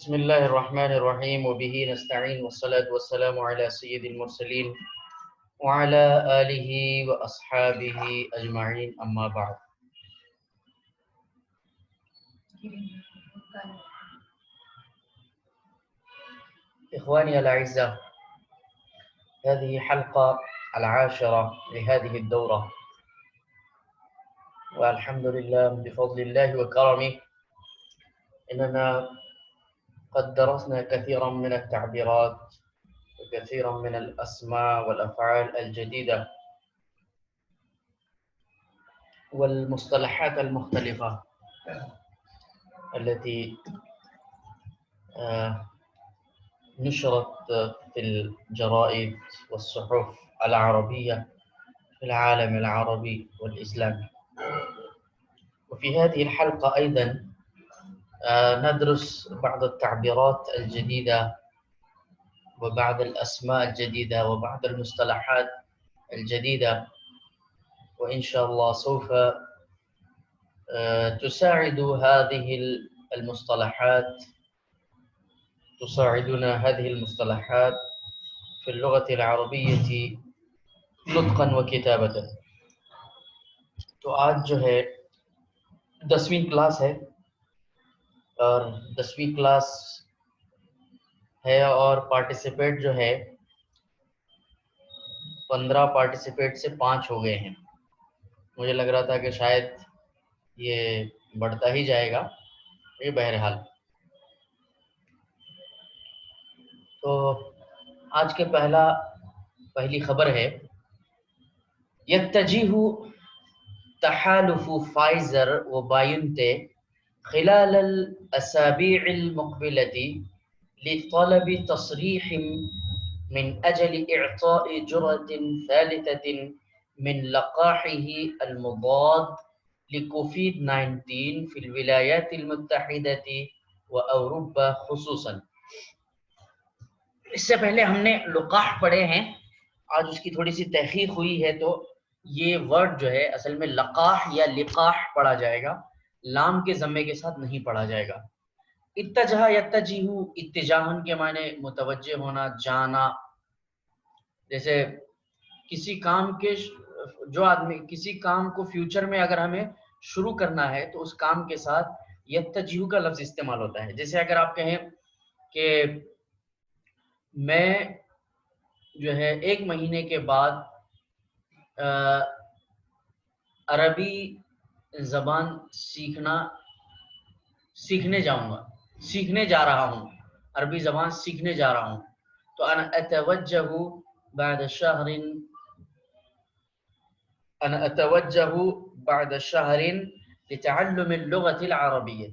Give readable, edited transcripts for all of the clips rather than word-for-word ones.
بسم الله الرحمن الرحيم وبه نستعين والصلاة والسلام على سيد المرسلين وعلى آله وأصحابه أجمعين أما بعد. إخواني الأعزاء، هذه حلقة العاشرة لهذه الدورة، والحمد لله بفضل الله وكرمه إننا قد درسنا كثيرا من التعبيرات وكثيرا من الأسماء والأفعال الجديدة والمصطلحات المختلفة التي نشرت في الجرائد والصحف العربية في العالم العربي والإسلامي. وفي هذه الحلقة أيضا ندرس بعض التعبيرات الجديدة وبعض الأسماء الجديدة وبعض المصطلحات الجديدة، وإن شاء الله سوف تساعدنا هذه المصطلحات في اللغة العربية نطقا وكتابة. تو آج جو ہے 10ویں کلاس ہے اور 10ویں کلاس ہے اور پارٹیسپیٹ جو ہے 15 پارٹیسپیٹ سے 5 ہو گئے ہیں. مجھے لگ رہا تھا کہ شاید یہ بڑھتا ہی جائے گا. یہ بہرحال تو آج کے پہلی خبر ہے يتجه تحالف فائزر و بایونٹیک خلال الأسابيع المقبلة لطلب تصريح من أجل إعطاء جرعة ثالثة من لقاحه المضاد لكوفيد-19 في الولايات المتحدة وأوروبا خصوصا. اس سے پہلے ہم نے لقاح پڑھے ہیں، آج اس کی تھوڑی سی تحقیق ہوئی ہے، تو یہ ورڈ جو ہے اصل میں لقاح یا لقاح پڑھا جائے گا، لام کے ضمے کے ساتھ نہیں پڑھا جائے گا. اتجہ یتجہ، اتجاہن کے معنی متوجہ ہونا، جانا. جیسے کسی کام کو فیوچر میں اگر ہمیں شروع کرنا ہے تو اس کام کے ساتھ یتجہ کا لفظ استعمال ہوتا ہے. جیسے اگر آپ کہیں کہ میں جو ہے 1 مہینے کے بعد عربی زبان سیکھنے جا رہا ہوں، عربی زبان سیکھنے جا رہا ہوں، تو انا اتوجہ بعد شهر لتعلم اللغة العربية.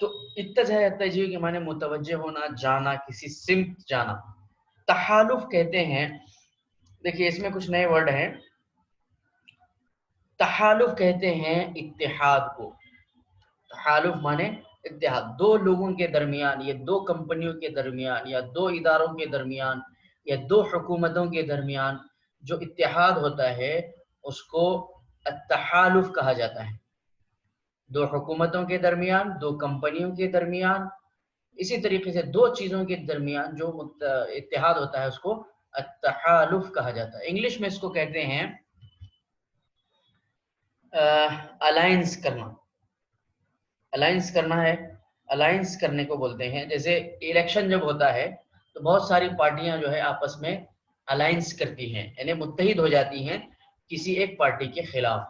تو اتجہ یتجہ کے معنی متوجہ ہونا، جانا، کسی سمت جانا. تحالف کہتے ہیں، دیکھیے اس میں کچھ نئے ورڈ ہیں. تحالف کہتے ہیں اتحاد کو. تحالف معنی اتحاد، 2 لوگوں کے درمیان یا 2 کمپنیوں کے درمیان یا 2 اداروں کے درمیان یا 2 حکومتوں کے درمیان جو اتحاد ہوتا ہے اس کو التحالف کہا جاتا ہے. 2 حکومتوں کے درمیان، 2 کمپنیوں کے درمیان، اسی طریقے سے 2 چیزوں کے درمیان جو اتحاد ہوتا ہے اس کو التحالف کہا جاتا ہے. انگلش میں اس کو کہتے ہیں الائنس کرنا. الائنس کرنا ہے، الائنس کرنے کو بولتے ہیں. جیسے الیکشن جب ہوتا ہے تو بہت ساری پارٹیاں جو ہے آپس میں الائنس کرتی ہیں، یعنی متحد ہو جاتی ہیں کسی ایک پارٹی کے خلاف.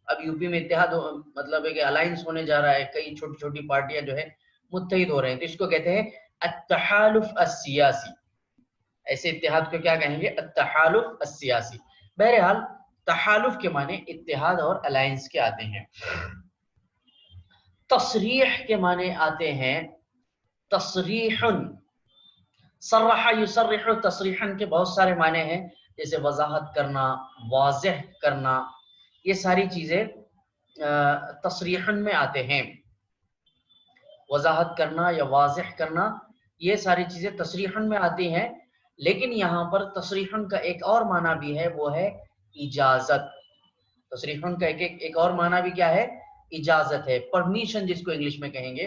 اب یو پی میں اتحاد مطلب ہے کہ الائنس ہونے جا رہا ہے، کئی چھوٹی چھوٹی پارٹیاں جو ہے متحد ہو رہے ہیں، تو اس کو کہتے ہیں التحالف السیاسی. ایسے اتحاد کو کیا کہیں گے؟ التحالف السیاسی. بہرحال تحالف کے معنی اتحاد اور الائنس کے آتے ہیں. تصریح کے معنی آتے ہیں تصریح. صرح یصرح تصریحا کے بہت سارے معنی ہیں، جیسے وضاحت کرنا، واضح کرنا. یہ ساری چیزیں تصریحا میں آتے ہیں. وضاحت کرنا یا واضح کرنا، یہ ساری چیزیں تصریحا میں آتی ہیں. لیکن یہاں پر تصریحا کا ایک اور معنی بھی ہے، وہ ہے اجازت. تصریحا کا ایک اور معنی بھی کیا ہے؟ اجازت ہے، پرمیشن جس کو انگلش میں کہیں گے.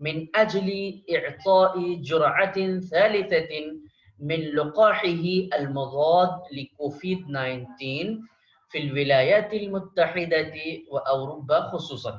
min ajli i'ta'i jur'atin thalithatin min luqahihi al-mudad li COVID-19 fi al-wilayat al-muttahidati wa Awruba khususan।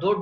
2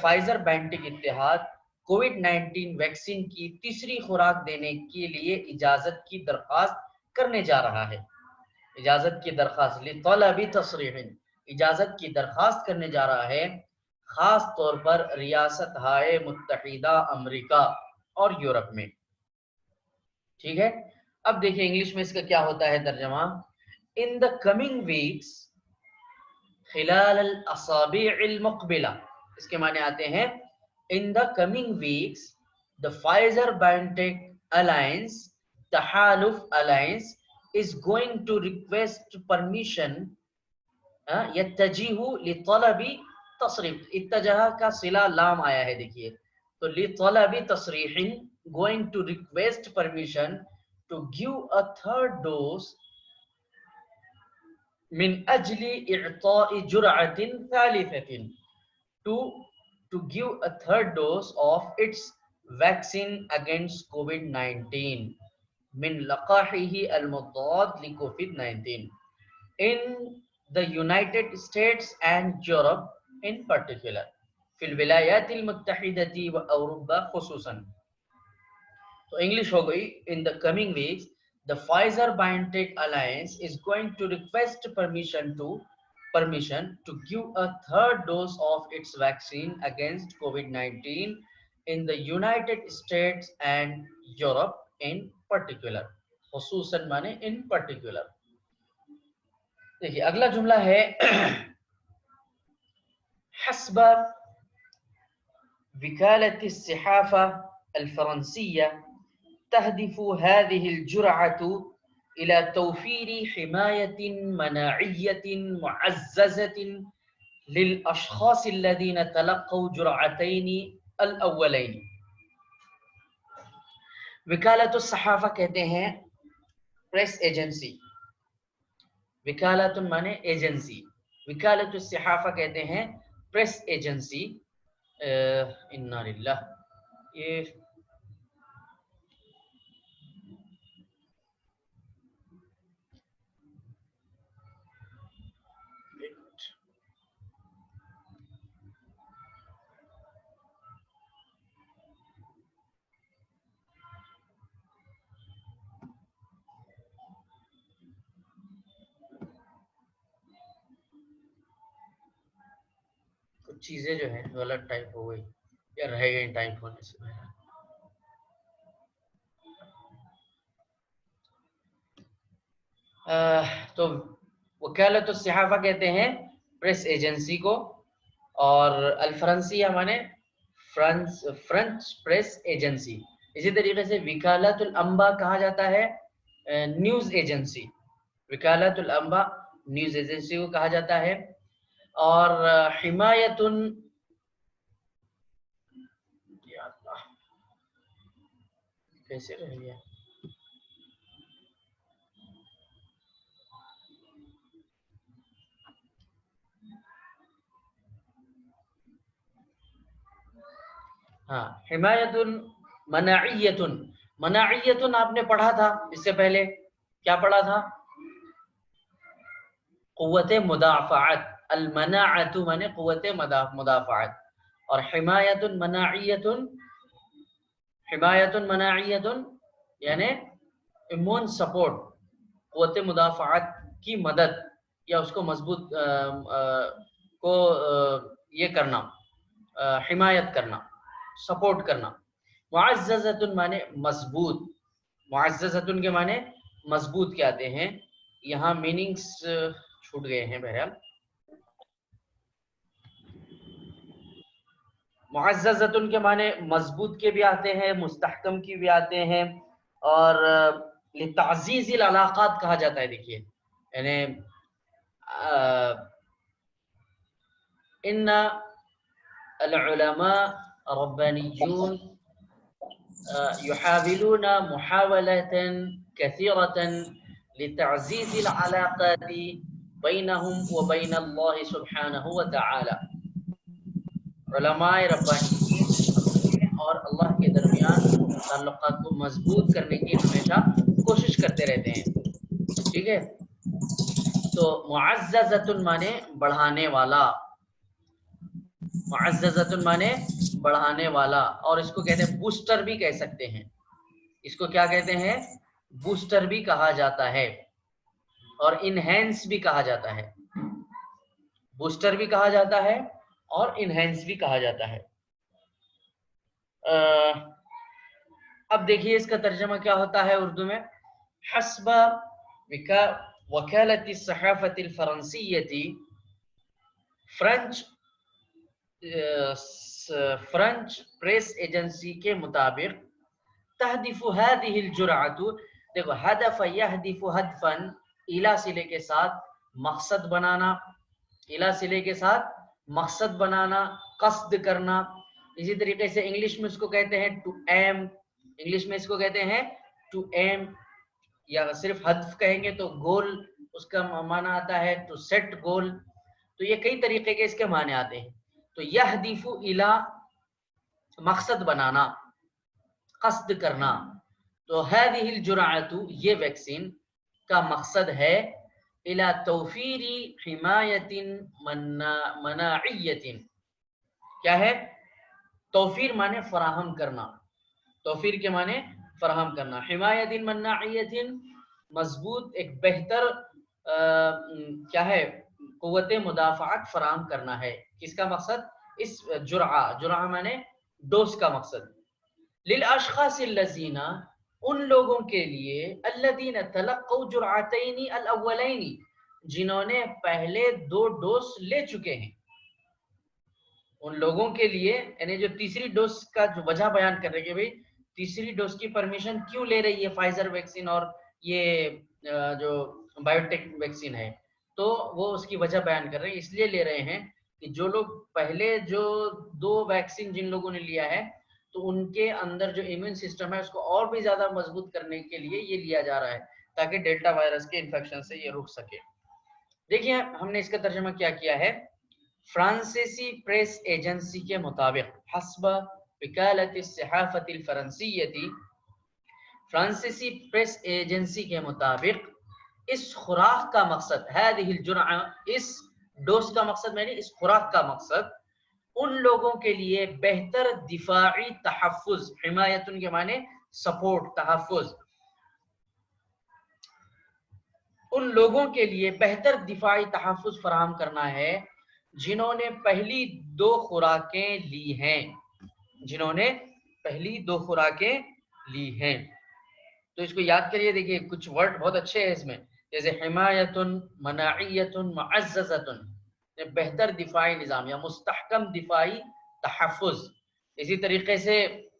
Pfizer بائنٹیک اتحاد کووڈ 19 ویکسین کی تیسری خوراک دینے کے لیے اجازت کی درخواست کرنے جا رہا ہے. اجازت کی درخواست لطلب تصریح، اجازت کی درخواست کرنے جا رہا ہے خاص طور پر ریاستہائے متحدہ امریکہ اور یورپ میں. ٹھیک ہے، اب دیکھیں انگلش میں اس کا کیا ہوتا ہے ترجمہ. ان دا کمنگ ویکس، خلال الاسابیع المقبلہ، اس کے معنی آتے ہیں in the coming weeks the Pfizer BioNTech alliance, تحالف alliance is going to request permission يتجه لطلب تصریح. اتجہ کا صلہ لام آیا ہے دیکھیے، تو لطلب تصریح going to request permission to give a third dose من اجل اعطاء جرعة ثالثة، to give a third dose of its vaccine against COVID-19 من لقاحه المضاد لكوفيد-19 in the United States and Europe in particular، في الولايات المتحدة وأوروبا خصوصا. تو انگلش ہو گئی in the coming weeks the Pfizer-BioNTech alliance is going to request permission to give a third dose of its vaccine against COVID-19 in the United States and Europe in particular. خصوصاً مانے in particular. دیکھیے اگلا جملہ ہے حسب وكالة الصحافة الفرنسية تهدف هذه الجرعة إلى توفير حماية مناعية معززة للأشخاص الذين تلقوا جرعتين الأولين. وکالت الصحافہ کہتے ہیں پریس ایجنسی، وکالت مانے ایجنسی، وکالت الصحافہ کہتے ہیں پریس ایجنسی. انا للہ، یہ کچھ چیزیں جو ہیں غلط ٹائپ ہو گئی یا رہ گئی ٹائپ ہونے سے. تو وکالت الصحافہ کہتے ہیں پریس ایجنسی کو، اور الفرنسیہ مانے فرنچ پریس ایجنسی. اسی طریقے سے وکالت الانباء کہا جاتا ہے نیوز ایجنسی، وکالت الانباء نیوز ایجنسی کو کہا جاتا ہے. اور حمایت، یا اللہ کیسے رہ گیا، ہاں حمایت مناعیت. مناعیت آپ نے پڑھا تھا اس سے پہلے، کیا پڑھا تھا؟ قوت مدافعت. المناعت مانے قوت مدافعت، اور حمایت مناعیت، حمایت مناعیت یعنی ایمون سپورٹ، قوت مدافعت کی مدد یا اس کو مضبوط کو یہ کرنا، حمایت کرنا، سپورٹ کرنا. معززت مانے مضبوط، معززت کے معنی مضبوط کے آتے ہیں. یہاں میننگز چھوٹ گئے ہیں بہرحال. معززت کے معنی مضبوط کے بھی آتے ہیں، مستحکم کی بھی آتے ہیں، اور لتعزیز العلاقات کہا جاتا ہے. دیکھیے یعنی ان العلماء ربانیون يحاولون محاولة كثيرة لتعزيز العلاقات بينهم وبين الله سبحانه وتعالى. علماء ربانیین اور اللہ کے درمیان تعلقات کو مضبوط کرنے کی ہمیشہ کوشش کرتے رہتے ہیں. ٹھیک ہے، تو معززۃ مانے بڑھانے والا. معززۃ مانے بڑھانے والا، اور اس کو کہتے ہیں بوسٹر بھی کہہ سکتے ہیں، اس کو کیا کہتے ہیں؟ بوسٹر بھی کہا جاتا ہے اور انہینس بھی کہا جاتا ہے، بوسٹر بھی کہا جاتا ہے اور انہینس بھی کہا جاتا ہے۔ اب دیکھیے اس کا ترجمہ کیا ہوتا ہے اردو میں۔ حسب وکالت الصحافۃ الفرنسیہ، فرنچ پریس ایجنسی کے مطابق، تہدف هذه الجرعۃ، دیکھو ہدف یہدف ہدفا، الا صلے کے ساتھ مقصد بنانا، الا صلے کے ساتھ مقصد بنانا، قصد کرنا۔ اسی طریقے سے انگلش میں اس کو کہتے ہیں ٹو ایم، انگلش میں اس کو کہتے ہیں ٹو ایم، یا صرف ہدف کہیں گے تو گول، اس کا معنی آتا ہے ٹو سیٹ گول۔ تو یہ کئی طریقے کے اس کے معنی آتے ہیں۔ تو یہدف الا مقصد بنانا، قصد کرنا، تو هذه الجرعۃ یہ ویکسین کا مقصد ہے الى توفیر حمایت مناعیت، کیا ہے؟ توفیر معنی فراہم کرنا، توفیر کے معنی فراہم کرنا، حمایت مناعیت مضبوط ایک بہتر کیا ہے؟ قوت مدافعت فراہم کرنا ہے۔ کس کا مقصد؟ اس جرعہ معنی ڈوز کا مقصد۔ للاشخاص الذین، ان لوگوں کے لیے، الذین تلقوا جرعتین الاولین، جنہوں نے پہلے 2 ڈوز لے چکے ہیں، ان لوگوں کے لیے، یعنی جو تیسری ڈوز کا جو وجہ بیان کر رہے ہیں کہ بھئی تیسری ڈوز کی پرمیشن کیوں لے رہی ہے فائزر ویکسین اور یہ جو بایوٹیک ویکسین ہے، تو وہ اس کی وجہ بیان کر رہے ہیں۔ اس لیے لے رہے ہیں کہ جو لوگ پہلے جو 2 ویکسین جن لوگوں نے لیا ہے، تو ان کے اندر جو امیون سسٹم ہے اس کو اور بھی زیادہ مضبوط کرنے کے لیے یہ لیا جا رہا ہے، تاکہ ڈیلٹا وائرس کے انفیکشن سے یہ رک سکے۔ دیکھیں ہم نے اس کا ترجمہ کیا ہے۔ فرانسیسی پریس ایجنسی کے مطابق، حسب وکالت الصحافۃ الفرنسیہ، فرانسیسی پریس ایجنسی کے مطابق، اس خوراک کا مقصد، هذه الجرعہ، اس ڈوز کا مقصد یعنی اس خوراک کا مقصد، ان لوگوں کے لیے بہتر دفاعی تحفظ، حمایت کے معنی سپورٹ، تحفظ، ان لوگوں کے لیے بہتر دفاعی تحفظ فراہم کرنا ہے جنہوں نے پہلی 2 خوراکیں لی ہیں، جنہوں نے پہلی 2 خوراکیں لی ہیں۔ تو اس کو یاد کریے، دیکھیے کچھ ورڈ بہت اچھے ہیں اس میں، جیسے حمایت، مناعیت، معززۃ، بہتر دفاعی نظام یا مستحکم دفاعی تحفظ۔ اسی طریقے سے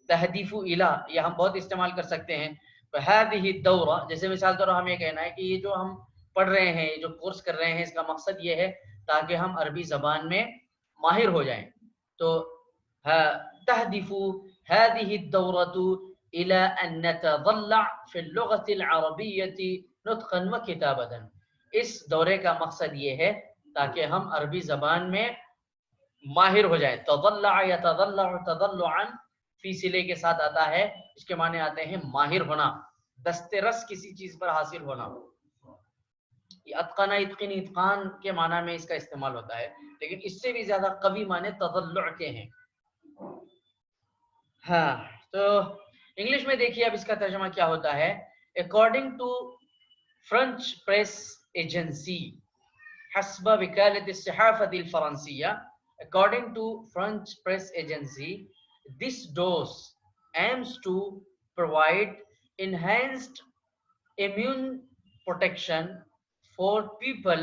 تہدیف الا، یہ ہم بہت استعمال کر سکتے ہیں۔ هذه الدورہ، جیسے مثال طور ہم یہ کہنا ہے کہ یہ جو ہم پڑھ رہے ہیں، یہ جو کورس کر رہے ہیں، اس کا مقصد یہ ہے تاکہ ہم عربی زبان میں ماہر ہو جائیں۔ تو تہدف هذه الدورۃ الى ان نتضلع في اللغة العربية نطقا وكتابة، اس دورے کا مقصد یہ ہے تاکہ ہم عربی زبان میں ماہر ہو جائیں۔ تضلع یتضلع تضلعا، فی صلے کے ساتھ آتا ہے، اس کے معنی آتے ہیں ماہر ہونا، دسترس کسی چیز پر حاصل ہونا۔ یہ اتقن، اتقن، اتقان کے معنی میں اس کا استعمال ہوتا ہے، لیکن اس سے بھی زیادہ قوی معنی تضلع کے ہیں۔ ہاں، تو انگلش میں دیکھیے اب اس کا ترجمہ کیا ہوتا ہے۔ According to French press agency, حسب وکالت الصحافۃ الفرنسیہ، according to French press agency, this dose aims to provide enhanced immune protection for people.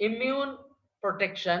immune protection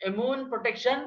immune protection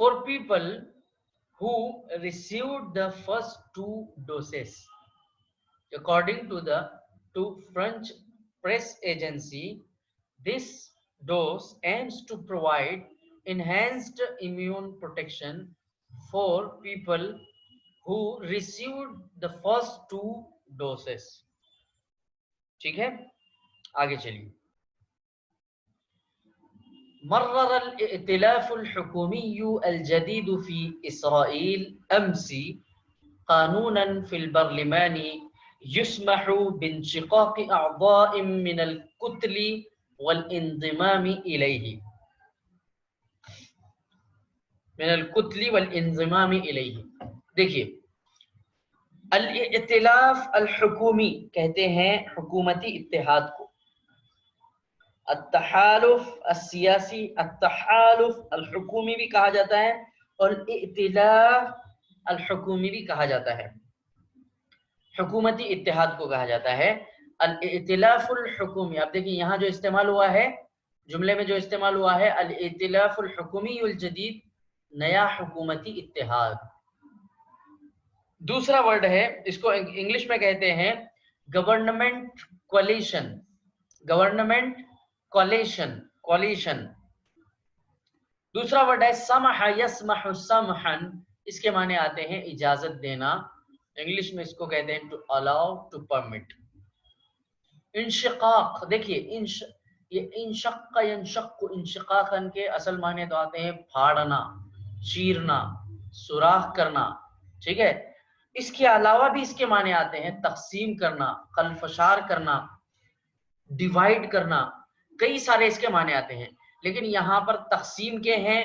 for people who received the first 2 doses. According to French press agency, this dose aims to provide enhanced immune protection for people who received the first 2 doses. ٹھیک ہے، آگے چلیے۔ Mirror الائتلاف الحكومي الجديد في إسرائيل أمس قانونا في البرلمان يسمح بانشقاق أعضاء من الكتل والانضمام إليه. من الكتل والانضمام إليه. دیکھیے الائتلاف الحکومی کہتے ہیں حکومتی اتحاد کو، التحالف السیاسی، التحالف الحکومی بھی کہا جاتا ہے اور ائتلاف الحکومی بھی کہا جاتا ہے، حکومتی اتحاد کو کہا جاتا ہے الائتلاف الحکومی. اب دیکھیں یہاں جو استعمال ہوا ہے جملے میں جو استعمال ہوا ہے الائتلاف الحکومی الجدید، نیا حکومتی اتحاد. دوسرا ورڈ ہے اس کو انگلش میں کہتے ہیں گورنمنٹ کولیشن. Government coalition. دوسرا ورڈ ہے سمح یسمح سمحا، اس کے معنی آتے ہیں اجازت دینا، انگلش میں اس کو کہتے ہیں ٹو الاؤ، ٹو پرمٹ. انشقاق، دیکھیے یہ انشق ینشق انشقاقا کے اصل معنی تو آتے ہیں پھاڑنا، چیرنا، سوراخ کرنا، ٹھیک ہے. اس کے علاوہ بھی اس کے معنی آتے ہیں تقسیم کرنا، خلفشار کرنا، ڈیوائیڈ کرنا، کئی سارے اس کے معنی آتے ہیں. لیکن یہاں پر تقسیم کے ہیں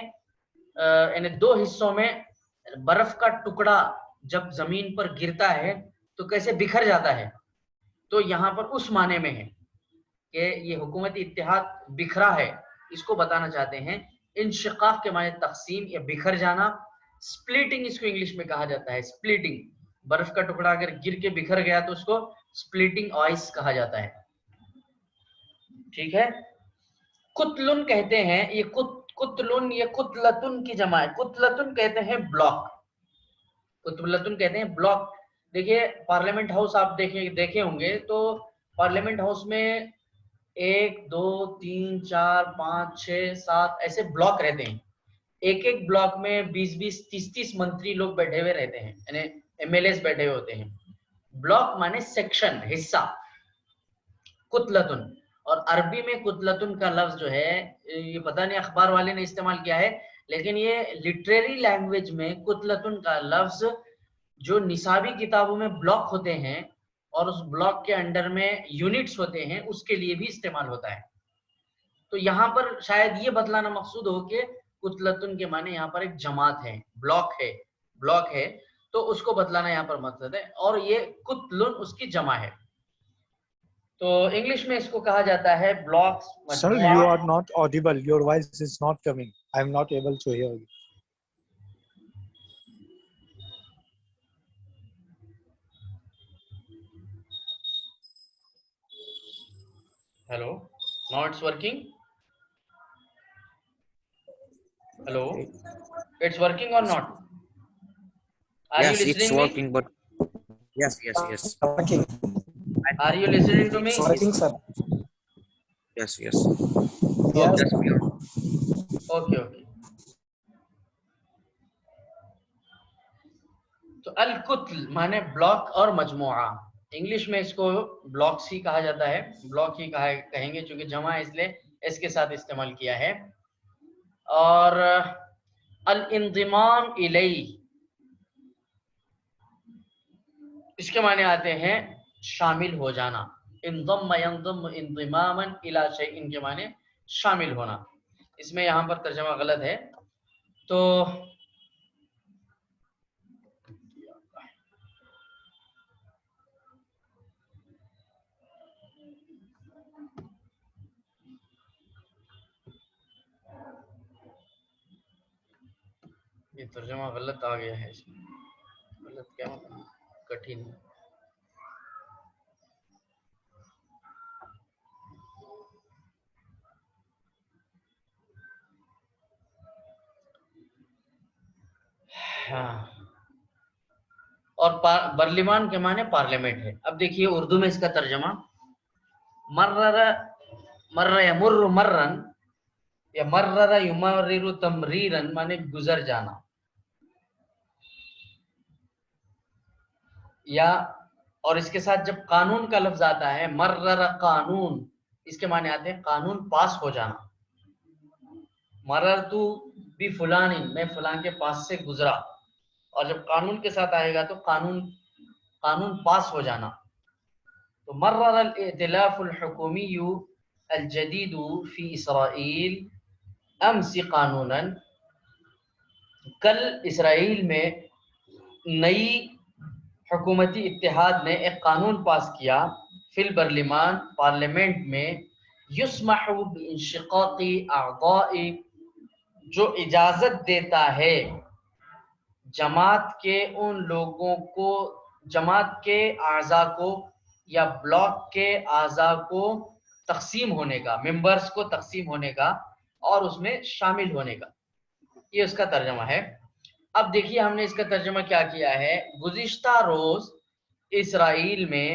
یعنی دو حصوں میں. برف کا ٹکڑا جب زمین پر گرتا ہے تو کیسے بکھر جاتا ہے، تو یہاں پر اس معنی میں ہے کہ یہ حکومتی اتحاد بکھرا ہے، اس کو بتانا چاہتے ہیں. انشقاق کے معنی تقسیم یا بکھر جانا. سپلیٹنگ اس کو انگلش میں کہا جاتا ہے، سپلیٹنگ. برف کا ٹکڑا اگر گر کے بکھر گیا تو اس کو سپلیٹنگ آئس کہا جاتا ہے، ٹھیک ہے. کتلن کہتے ہیں، یہ کتلن یہ کتلتن کی جمع ہے. کتلتن کہتے ہیں بلاک، کتلتن کہتے ہیں بلاک. دیکھیے پارلیمنٹ ہاؤس آپ دیکھے ہوں گے تو پارلیمنٹ ہاؤس میں 1 2 3 4 5 6 7 ایسے بلاک رہتے ہیں. ایک ایک بلاک میں 20 30 30 منتری لوگ بیٹھے ہوئے رہتے ہیں، یعنی ایم ایل ایز بیٹھے ہوئے ہوتے ہیں. بلاک مانے سیکشن، حصہ. کتلتن. اور عربی میں کتلتن کا لفظ جو ہے یہ پتہ نہیں اخبار والے نے استعمال کیا ہے، لیکن یہ لٹریری لینگویج میں کتلتن کا لفظ جو نصابی کتابوں میں بلاک ہوتے ہیں اور اس بلاک کے انڈر میں یونٹس ہوتے ہیں اس کے لیے بھی استعمال ہوتا ہے. تو یہاں پر شاید یہ بتلانا مقصود ہو کہ کتلتن کے معنی یہاں پر ایک جماعت ہے، بلاک ہے تو اس کو بتلانا یہاں پر مقصد ہے. اور یہ کتلن اس کی جمع ہے. تو انگلش میں اس کو کہا جاتا ہے blocks. Sir, you are not audible. Your voice is not coming. I am not able to hear you. Hello, now it's working. Hello, it's working or not? Are Yes, you listening it's me? working, but yes. Working. Are you listening to me? It's working, sir. Yes. Yes. Yes, we are. Okay. تو الکتل مانے block اور مجموعہ. English میں اس کو blocks ہی کہا جاتا ہے، block ہی کہیں گے چونکہ جمع اس لیے اس کے ساتھ استعمال کیا ہے. اور الانضمام الیہ اس کے معنی آتے ہیں شامل ہو جانا. انضم ينضم انضماما الى شيء کے معنی شامل ہونا. اس میں یہاں پر ترجمہ غلط ہے تو یہ ترجمہ غلط آ گیا ہے. اس میں غلط کیا مطلب کٹھن. ہاں. اور برلیمان کے معنی پارلیمنٹ ہے. اب دیکھیے اردو میں اس کا ترجمہ مر یمر مرن یا مرر یمرر تمریرن معنی گزر جانا، یا اور اس کے ساتھ جب قانون کا لفظ آتا ہے مرر قانون، اس کے معنی آتے ہیں قانون پاس ہو جانا. مررتو بفلان میں فلاں کے پاس سے گزرا. اور جب قانون کے ساتھ آئے گا تو قانون پاس ہو جانا. تو مرر الائتلاف الحکومی الجدید فی اسرائیل امس قانونا، کل اسرائیل میں نئی حکومتی اتحاد نے ایک قانون پاس کیا فی البرلمان پارلیمنٹ میں، یسمح بانشقاق اعضاء، جو اجازت دیتا ہے جماعت کے ان لوگوں کو، جماعت کے اعضاء کو یا بلاک کے اعضاء کو تقسیم ہونے کا، ممبرز کو تقسیم ہونے کا اور اس میں شامل ہونے کا. یہ اس کا ترجمہ ہے. اب دیکھیے ہم نے اس کا ترجمہ کیا کیا ہے. گزشتہ روز اسرائیل میں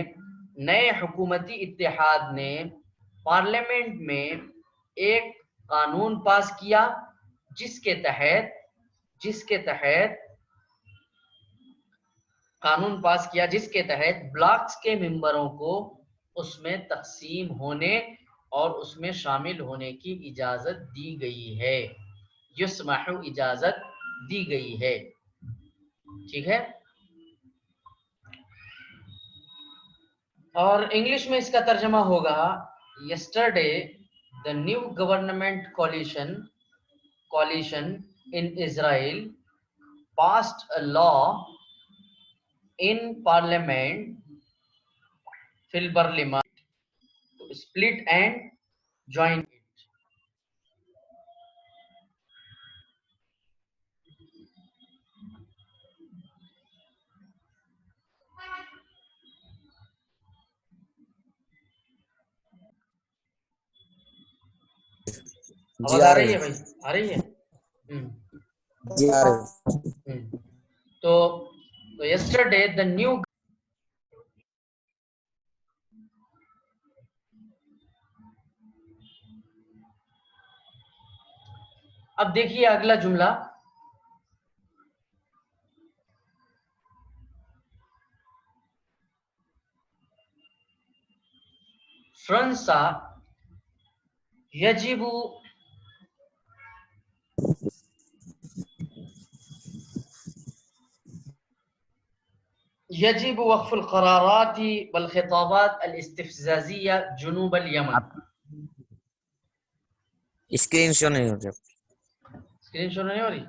نئے حکومتی اتحاد نے پارلیمنٹ میں ایک قانون پاس کیا جس کے تحت بلاکس کے ممبروں کو اس میں تقسیم ہونے اور اس میں شامل ہونے کی اجازت دی گئی ہے. یسمح اجازت دی گئی ہے. ٹھیک ہے. اور انگلش میں اس کا ترجمہ ہوگا yesterday the new government coalition in Israel passed a law in parliament fil barliman to split and join it. جی آواز آ آ رہی رہی ہے ہے. بھائی؟ آ رہی ہے. جی آ رہی ہے. تو yesterday the new، اب دیکھیے اگلا جملہ، فرنسا يجب وقف القرارات والخطابات الاستفزازية جنوب اليمن. اسکرین شو نہیں ہو رہا. اسکرین شو نہیں ہو رہی؟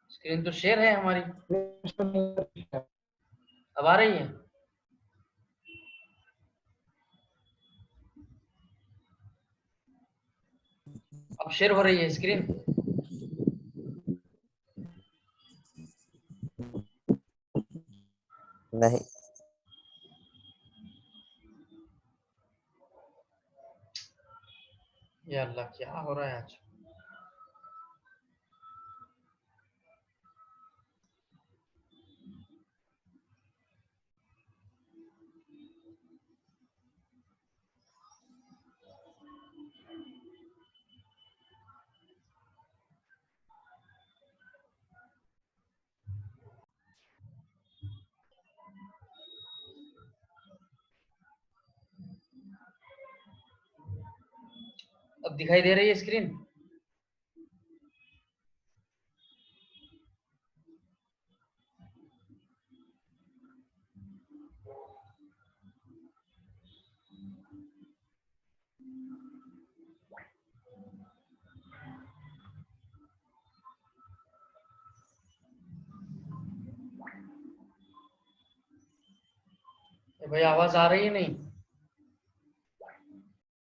اسکرین تو شیئر ہے ہماری. اب آ رہی ہے؟ اب شیئر ہو رہی ہے اسکرین؟ نہیں. یا اللہ کیا ہو رہا ہے آج. اب دکھائی دے رہی ہے اسکرین؟ بھائی آواز آ رہی ہے نہیں؟